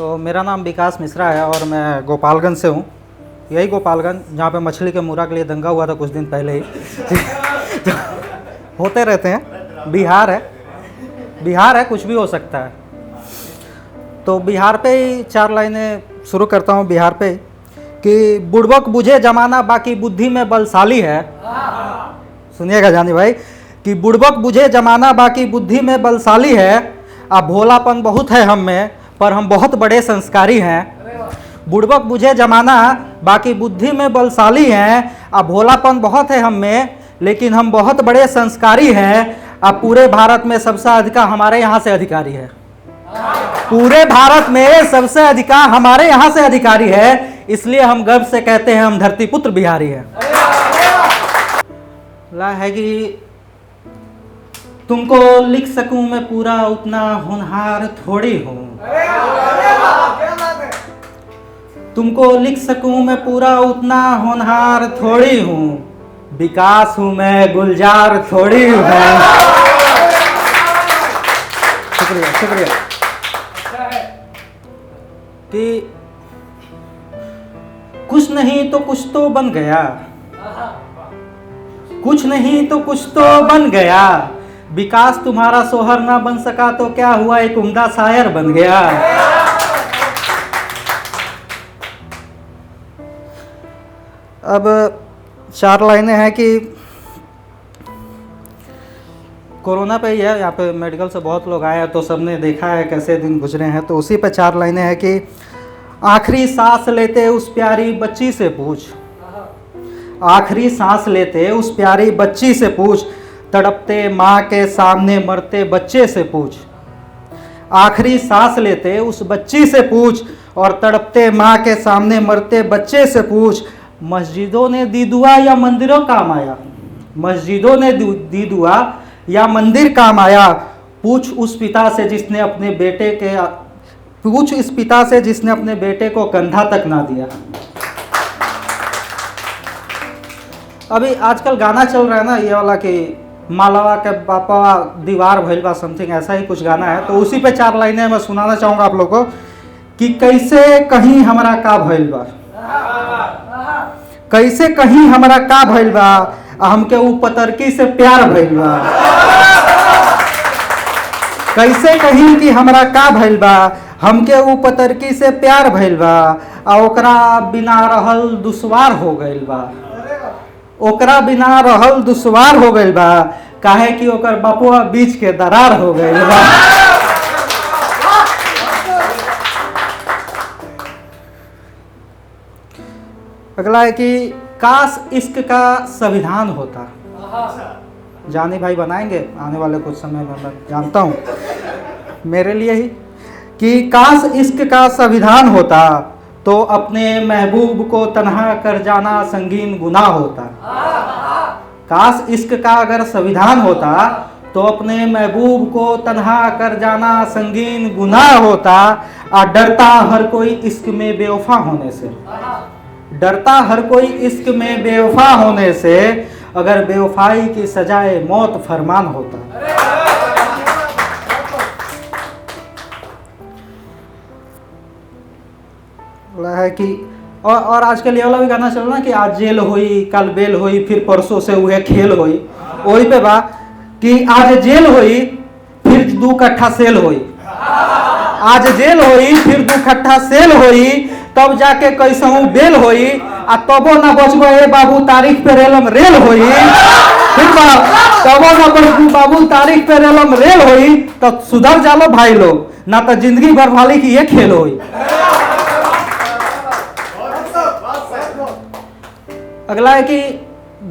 तो मेरा नाम विकास मिश्रा है और मैं गोपालगंज से हूँ। यही गोपालगंज जहाँ पे मछली के मुर्रा के लिए दंगा हुआ था कुछ दिन पहले ही। तो होते रहते हैं, बिहार है, कुछ भी हो सकता है। तो बिहार पे ही 4 लाइनें शुरू करता हूँ बिहार पे कि बुड़बक बुझे जमाना बाकी बुद्धि में बलशाली है। सुनिएगा जानी भाई कि बुड़बक बुझे जमाना बाकी बुद्धि में बलशाली है। अब भोलापन बहुत है हम में पर हम बहुत बड़े संस्कारी हैं। बुड़बक बुझे जमाना बाकी बुद्धि में बलशाली हैं। अब भोलापन बहुत है हम में लेकिन हम बहुत बड़े संस्कारी हैं। अब पूरे भारत में सबसे अधिक हमारे यहाँ से अधिकारी है। पूरे भारत में सबसे अधिक हमारे यहाँ से अधिकारी है, इसलिए हम गर्व से कहते हैं हम धरती पुत्र बिहारी हैं। ला है कि तुमको लिख सकूं मैं पूरा उतना होनहार थोड़ी हूँ। तुमको लिख सकूं मैं पूरा उतना होनहार थोड़ी हूँ। विकास हूँ मैं, गुलजार थोड़ी हूँ। शुक्रिया कि कुछ नहीं तो कुछ तो बन गया, कुछ नहीं तो कुछ तो बन गया। विकास तुम्हारा सोहर ना बन सका तो क्या हुआ, एक उम्दा शायर बन गया। अब 4 लाइनें हैं कि कोरोना पे ही है, यहाँ पे मेडिकल से बहुत लोग आए हैं तो सबने देखा है कैसे दिन गुजरे हैं। तो उसी पे 4 लाइनें हैं कि आखिरी सांस लेते उस प्यारी बच्ची से पूछ, आखिरी सांस लेते उस प्यारी बच्ची से पूछ, तड़पते माँ के सामने मरते बच्चे से पूछ। आखिरी सांस लेते उस बच्ची से पूछ और तड़पते माँ के सामने मरते बच्चे से पूछ। मस्जिदों ने दी दुआ या मंदिरों काम आया, मस्जिदों ने दी दुआ या मंदिर काम आया। पूछ उस पिता से जिसने अपने बेटे के, पूछ इस पिता से जिसने अपने बेटे को कंधा तक ना दिया। अभी आजकल गाना चल रहा है ना ये वाला कि मालवा के पापा दीवार भइल बा, समथिंग ऐसा ही कुछ गाना है। तो उसी पे 4 लाइनें मैं सुनाना चाहूँगा आप लोगों को कि कैसे कहीं हमरा का भइल बा, कैसे कहीं हमरा का भइल बा, हमके ऊ पतरकी से प्यार भइल बा। कैसे कहीं कि हमरा का भइल बा, हमके ऊ पतरकी से प्यार भइल बा। आ ओकरा बिना रहल दुश्वार हो गइल बा, ओकरा बिना रहल दुश्वार हो गइल बा। काहे कि ओकर बपुआ बीच के दरार हो गइल बा। अगला है कि काश इश्क का संविधान होता। जानी भाई बनाएंगे आने वाले कुछ समय में, मैं जानता हूँ मेरे लिए ही, कि काश इश्क का संविधान होता तो अपने महबूब को तन्हा कर जाना संगीन गुनाह होता। काश इश्क का अगर संविधान होता तो अपने महबूब को तन्हा कर जाना संगीन गुनाह होता। और डरता हर कोई इश्क में बेवफा होने से, डरता हर कोई इश्क में बेवफा होने से, अगर बेवफाई की सजाए मौत फरमान होता। है कि और आजकल ये वाला भी गाना चल रहा है कि आज जेल होई कल बेल होई फिर परसों से हुए खेल होई। वही पे बा कि आज जेल होई फिर 2 कट्ठा सेल होई, आज जेल होई फिर 2 कट्ठा सेल होई, तब जाके कैसहू बेल होई। आ तबो ना बचबो ए बाबू तारीख पे रेलम रेल होई, फिर तबो ना बचबो बाबू तारीख पे रेलम रेल होई। तो सुधर जालो भाई लोग, ना तो जिंदगी भर वाली की ये खेल होई। अगला है कि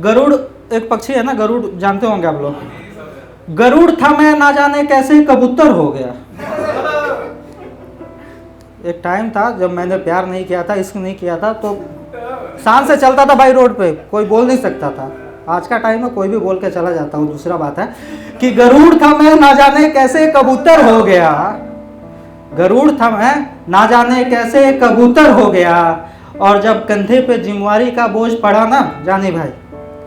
गरुड़ एक पक्षी है ना, गरुड़ जानते होंगे आप लोग। गरुड़ था मैं ना जाने कैसे कबूतर हो गया। एक टाइम था जब मैंने प्यार नहीं किया था, इश्क नहीं किया था, तो शान से चलता था भाई रोड पे, कोई बोल नहीं सकता था। आज का टाइम में कोई भी बोल के चला जाता हूँ। दूसरा बात है कि गरुड़ था मैं ना जाने कैसे कबूतर हो गया, गरुड़ था मैं ना जाने कैसे कबूतर हो गया। और जब कंधे पे जिम्मेवारी का बोझ पड़ा ना जानी भाई,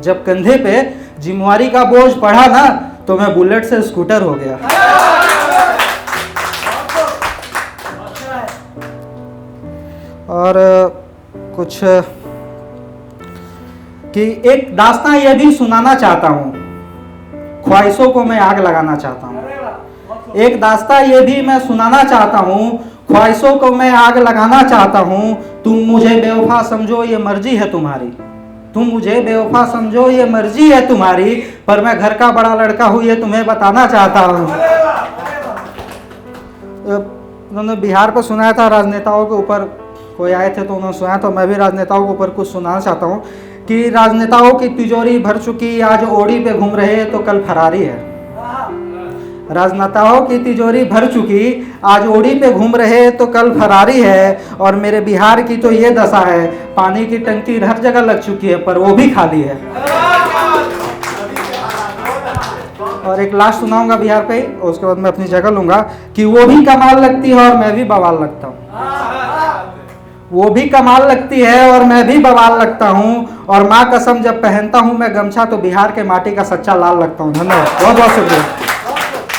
जब कंधे पे जिम्मेवारी का बोझ पड़ा ना तो मैं बुलेट से स्कूटर हो गया। कुछ कि एक दास्तां ये भी सुनाना चाहता हूँ, ख्वाहिशों को मैं आग लगाना चाहता हूँ। एक दास्तां ये भी मैं सुनाना चाहता हूँ, ख्वाहिशों को मैं आग लगाना चाहता हूँ। तुम मुझे बेवफा समझो ये मर्जी है तुम्हारी, तुम मुझे बेवफा समझो ये मर्जी है तुम्हारी, पर मैं घर का बड़ा लड़का हूँ ये तुम्हें बताना चाहता हूँ। उन्होंने बिहार पर सुनाया था, राजनेताओं के ऊपर कोई आए थे तो उन्होंने सुनाया, तो मैं भी राजनेताओं के ऊपर कुछ सुनाना चाहता हूँ कि राजनेताओं की तिजोरी भर चुकी, आज ओड़ी पे घूम रहे तो कल फरारी है। राजनेताओं की तिजोरी भर चुकी, आज ओड़ी पे घूम रहे तो कल फरारी है। और मेरे बिहार की तो ये दशा है, पानी की टंकी हर जगह लग चुकी है पर वो भी खाली है। और एक लास्ट सुनाऊंगा बिहार पे ही, और उसके बाद मैं अपनी जगह लूंगा कि वो भी कमाल लगती है और मैं भी बवाल लगता हूँ। वो भी कमाल लगती है और मैं भी बवाल लगता हूँ, और माँ कसम जब पहनता हूँ मैं गमछा तो बिहार के माटी का सच्चा लाल लगता हूँ। धन्यवाद, बहुत बहुत शुक्रिया।